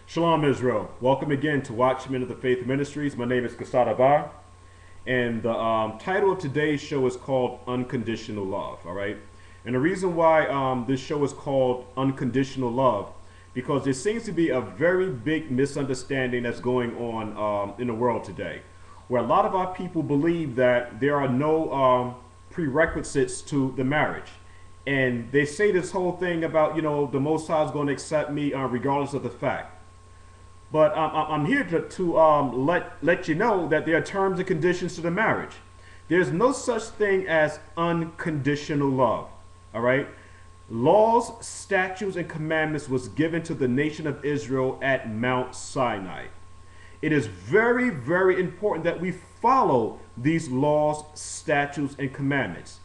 Shalom Israel. Welcome again to Watchmen of the Faith Ministries. My name is Kasada Bar, and the title of today's show is called Unconditional Love, all right? And the reason why this show is called Unconditional Love, because there seems to be a very big misunderstanding that's going on in the world today, where a lot of our people believe that there are no prerequisites to the marriage. And they say this whole thing about, the Most High is going to accept me regardless of the fact. But I'm here to let you know that there are terms and conditions to the marriage. There's no such thing as unconditional love. All right. Laws, statutes, and commandments was given to the nation of Israel at Mount Sinai. It is very, very important that we follow these laws, statutes, and commandments.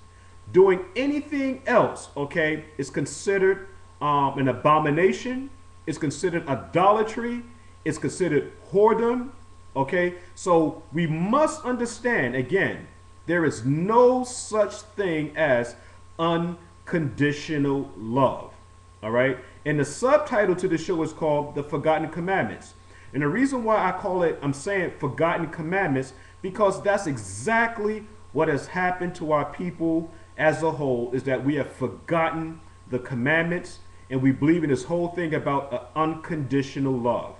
Doing anything else, okay, is considered an abomination. It's considered idolatry. It's considered whoredom, okay? So we must understand, again, there is no such thing as unconditional love, all right? And the subtitle to the show is called The Forgotten Commandments. And the reason why I'm saying Forgotten Commandments, because that's exactly what has happened to our people as a whole, is that we have forgotten the commandments, and we believe in this whole thing about unconditional love.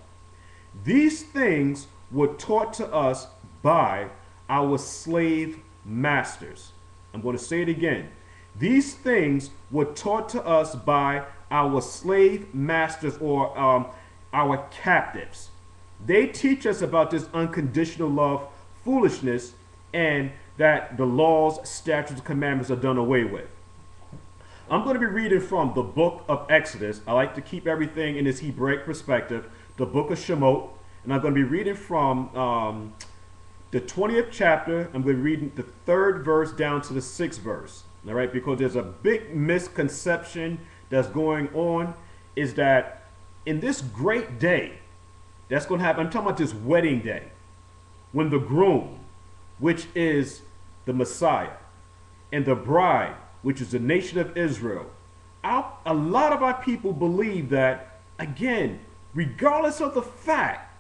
These things were taught to us by our slave masters. I'm going to say it again. These things were taught to us by our slave masters, or our captives. They teach us about this unconditional love foolishness, and that the laws, statutes, and commandments are done away with. I'm going to be reading from the book of Exodus. I like to keep everything in its Hebraic perspective. The book of Shemot, and I'm going to be reading from the 20th chapter. I'm going to be reading the 3rd verse down to the 6th verse, all right? Because there's a big misconception that's going on, is that in this great day that's going to happen, I'm talking about this wedding day, when the groom, which is the Messiah, and the bride, which is the nation of Israel, a lot of our people believe that, again, regardless of the fact,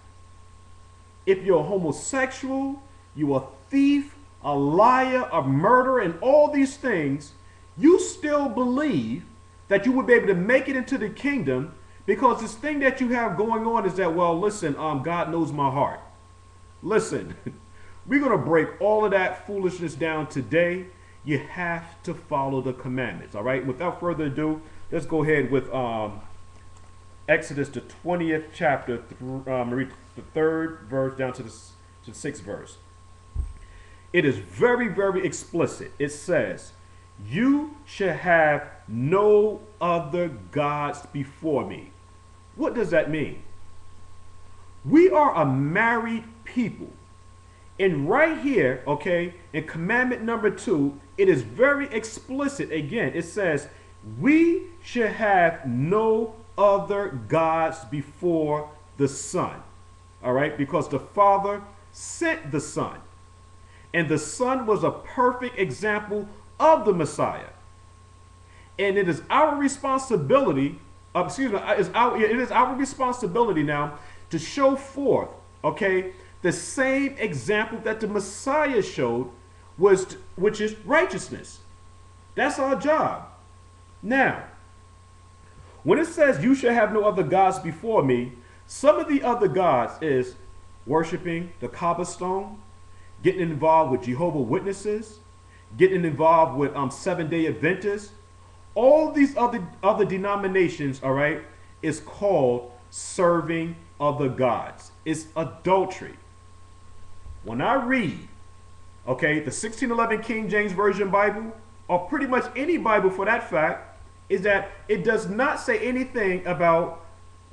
if you're a homosexual, you're a thief, a liar, a murderer, and all these things, you still believe that you would be able to make it into the kingdom, because this thing that you have going on is that, well, listen, God knows my heart. Listen, we're going to break all of that foolishness down today. You have to follow the commandments, all right? Without further ado, let's go ahead with Exodus, the 20th chapter, read the 3rd verse down to the 6th verse. It is very, very explicit. It says, "You shall have no other gods before me." What does that mean? We are a married people. And right here, okay, in commandment number 2, it is very explicit. Again, it says, we should have no other gods before the Son. All right, because the Father sent the Son. And the Son was a perfect example of the Messiah. And it is our responsibility, it is our responsibility now to show forth, okay, the same example that the Messiah showed, which is righteousness. That's our job. Now, when it says you shall have no other gods before me, some of the other gods is worshiping the Kaaba stone, getting involved with Jehovah's Witnesses, getting involved with Seventh-day Adventists. All these other denominations, all right, is called serving other gods. It's adultery. When I read, okay, the 1611 King James Version Bible, or pretty much any Bible for that fact, is that it does not say anything about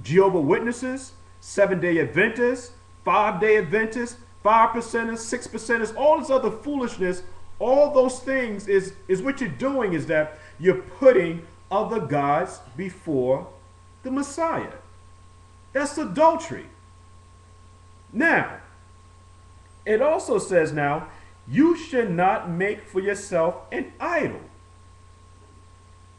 Jehovah's Witnesses, Seventh-day Adventists, Five-day Adventists, 5%ers, 6%ers, all this other foolishness. All those things is what you're doing, is that you're putting other gods before the Messiah. That's adultery. Now, it also says now, you should not make for yourself an idol.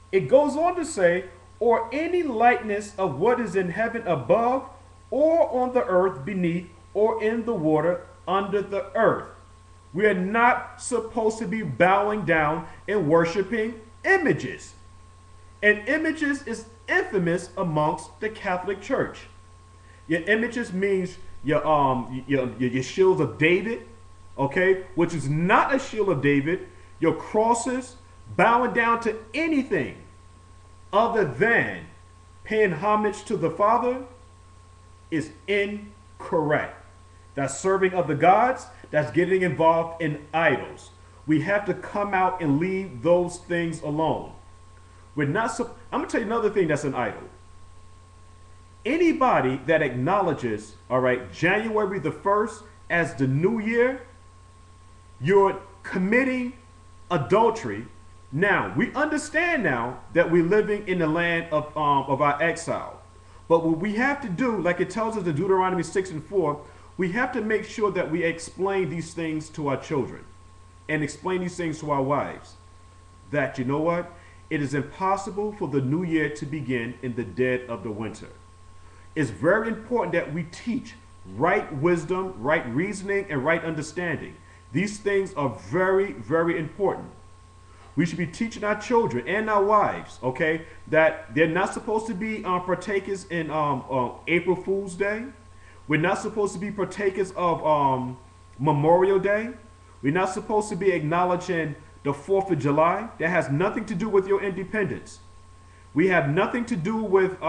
It goes on to say, or any likeness of what is in heaven above, or on the earth beneath, or in the water under the earth. We are not supposed to be bowing down and worshiping images. And images is infamous amongst the Catholic Church. Your images means your shields of David, okay, which is not a shield of David. Your crosses, bowing down to anything other than paying homage to the Father is incorrect. That's serving other gods. That's getting involved in idols. We have to come out and leave those things alone. We're not. I'm gonna tell you another thing that's an idol. Anybody that acknowledges, all right, January the 1st as the new year, you're committing adultery. Now we understand now that we're living in the land of our exile. But what we have to do, like it tells us in Deuteronomy 6:4, we have to make sure that we explain these things to our children and explain these things to our wives. That, you know what? It is impossible for the new year to begin in the dead of the winter. It's very important that we teach right wisdom, right reasoning, and right understanding. These things are very, very important. We should be teaching our children and our wives, okay, that they're not supposed to be partakers in April Fool's Day. We're not supposed to be partakers of Memorial Day. We're not supposed to be acknowledging the 4th of July. That has nothing to do with your independence. We have nothing to do with,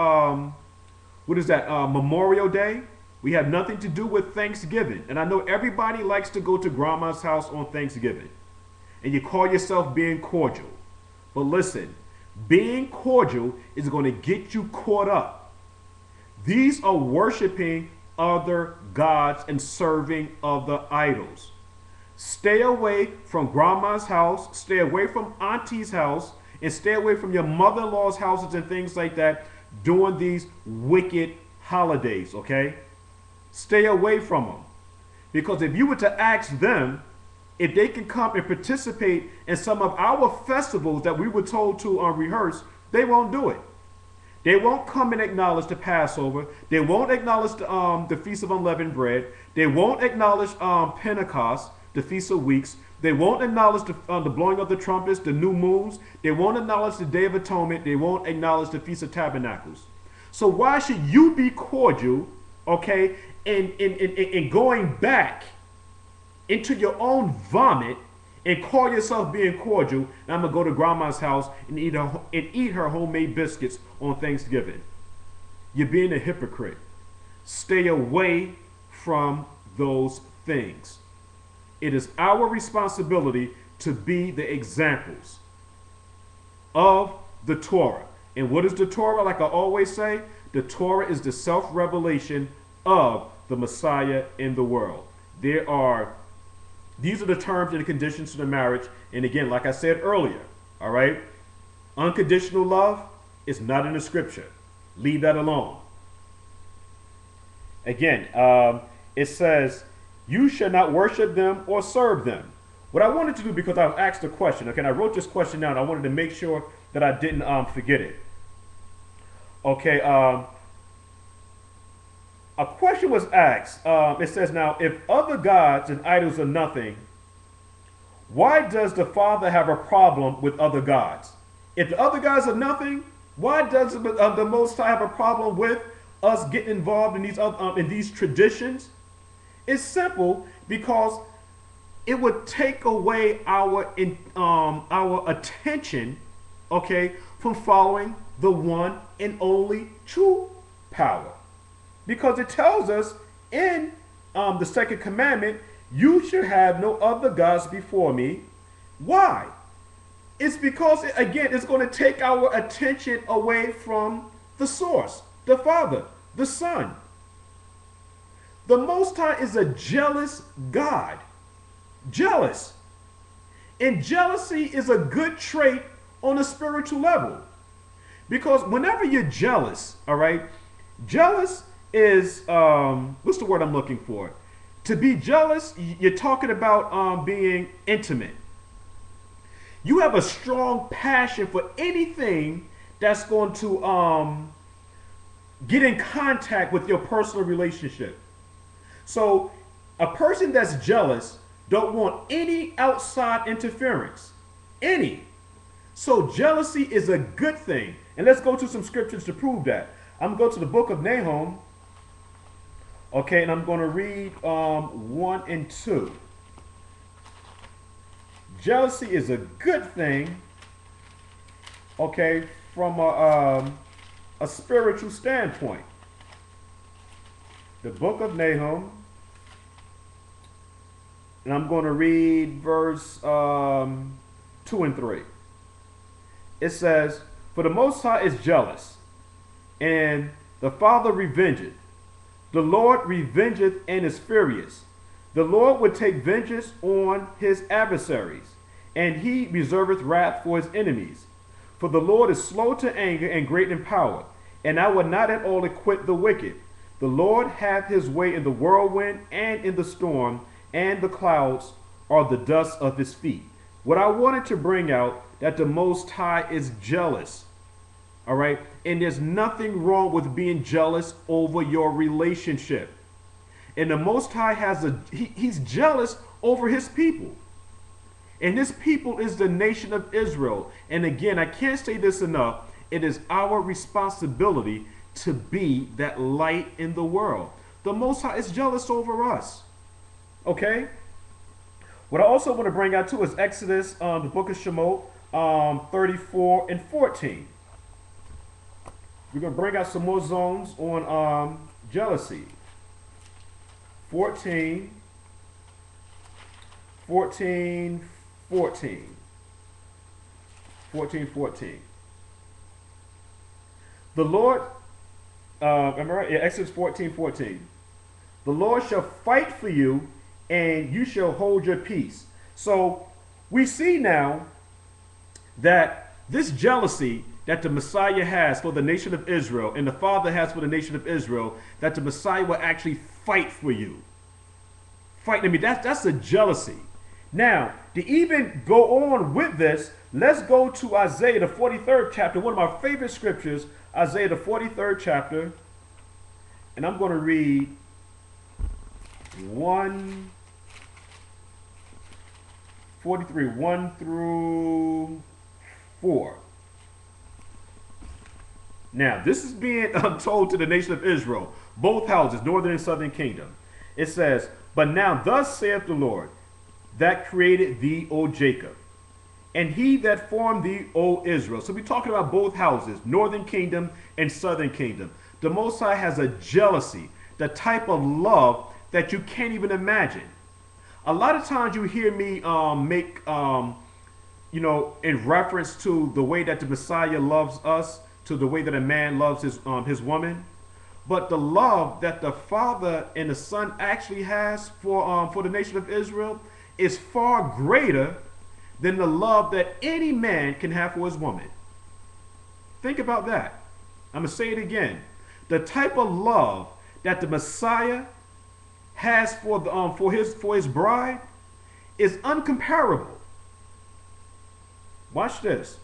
Memorial Day. We have nothing to do with Thanksgiving. And I know everybody likes to go to grandma's house on Thanksgiving. And you call yourself being cordial. But listen, being cordial is going to get you caught up. These are worshiping other gods and serving other idols. Stay away from grandma's house, stay away from auntie's house, and stay away from your mother-in-law's houses and things like that during these wicked holidays, okay? Stay away from them. Because if you were to ask them if they can come and participate in some of our festivals that we were told to rehearse, they won't do it. They won't come and acknowledge the Passover. They won't acknowledge the Feast of Unleavened Bread. They won't acknowledge Pentecost, the Feast of Weeks. They won't acknowledge the blowing of the trumpets, the new moons. They won't acknowledge the Day of Atonement. They won't acknowledge the Feast of Tabernacles. So why should you be cordial, okay, in going back into your own vomit and call yourself being cordial, and I'm going to go to grandma's house and eat her homemade biscuits on Thanksgiving? You're being a hypocrite. Stay away from those things. It is our responsibility to be the examples of the Torah. And what is the Torah? Like I always say, the Torah is the self-revelation of the Messiah in the world. These are the terms and the conditions to the marriage. And again, like I said earlier, all right, unconditional love is not in the scripture. Leave that alone. Again, it says, you shall not worship them or serve them. What I wanted to do, because I was asked a question, okay, and I wrote this question down. I wanted to make sure that I didn't forget it. Okay, a question was asked. It says, now, if other gods and idols are nothing, why does the Father have a problem with other gods? If the other gods are nothing, why does the Most High have a problem with us getting involved in these traditions? It's simple, because it would take away our attention, okay, from following the one and only true power. Because it tells us in the second commandment, you should have no other gods before me. Why? It's because, again, it's going to take our attention away from the source, the Father, the Son. The Most High is a jealous God. Jealous. And jealousy is a good trait on a spiritual level. Because whenever you're jealous, all right, jealous is, what's the word I'm looking for? To be jealous, you're talking about being intimate. You have a strong passion for anything that's going to get in contact with your personal relationship. So a person that's jealous don't want any outside interference. Any. So jealousy is a good thing. And let's go to some scriptures to prove that. I'm going to go to the book of Nahum. Okay, and I'm going to read 1 and 2. Jealousy is a good thing, okay, from a spiritual standpoint. The book of Nahum, and I'm going to read verse 2 and 3. It says, "For the Most High is jealous, and the Father revengeth. The Lord revengeth and is furious. The Lord would take vengeance on his adversaries, and he reserveth wrath for his enemies. For the Lord is slow to anger and great in power, and I will not at all acquit the wicked. The Lord hath his way in the whirlwind and in the storm, and the clouds are the dust of his feet." What I wanted to bring out, that the Most High is jealous. All right. And there's nothing wrong with being jealous over your relationship. And the Most High has he's jealous over his people. And his people is the nation of Israel. And again, I can't say this enough. It is our responsibility to be that light in the world. The Most High is jealous over us. Okay. What I also want to bring out too is Exodus, the book of Shemot, 34 and 14. We're going to bring out some more zones on jealousy. 14. The Lord, am I right? Yeah, Exodus 14:14. The Lord shall fight for you, and you shall hold your peace. So we see now that this jealousy that the Messiah has for the nation of Israel, and the Father has for the nation of Israel, that the Messiah will actually fight for you. Fight. I mean, that's a jealousy. Now, to even go on with this, let's go to Isaiah, the 43rd chapter, one of my favorite scriptures, Isaiah, the 43rd chapter, and I'm going to read 1 through 4. Now, this is being told to the nation of Israel, both houses, northern and southern kingdom. It says, "But now thus saith the Lord, that created thee, O Jacob, and he that formed thee, O Israel." So we're talking about both houses, northern kingdom and southern kingdom. The Most High has a jealousy, the type of love that you can't even imagine. A lot of times you hear me make, in reference to the way that the Messiah loves us, to the way that a man loves his woman. But the love that the Father and the Son actually has for the nation of Israel is far greater than the love that any man can have for his woman. Think about that. I'm going to say it again. The type of love that the Messiah has for his bride is uncomparable. Watch this.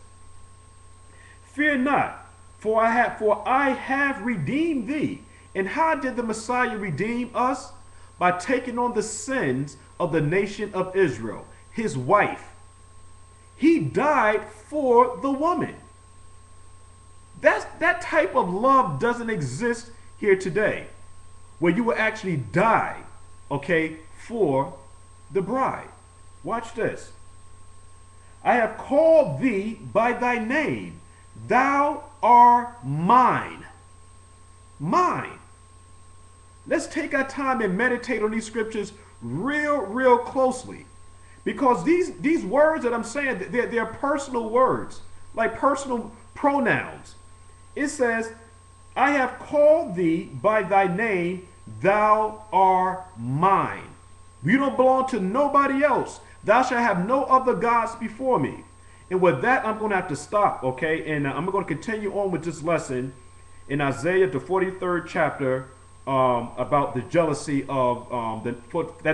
"Fear not, for I have redeemed thee." And how did the Messiah redeem us? By taking on the sins of the nation of Israel, his wife. He died for the woman. That type of love doesn't exist here today, where you will actually die, okay, for the bride. Watch this. "I have called thee by thy name. Thou art mine." Mine. Let's take our time and meditate on these scriptures real closely. Because these words that I'm saying, they're personal words, like personal pronouns. It says, "I have called thee by thy name, thou art mine." You don't belong to nobody else. "Thou shalt have no other gods before me." And with that, I'm going to have to stop, okay? And I'm going to continue on with this lesson in Isaiah, the 43rd chapter, about the jealousy of that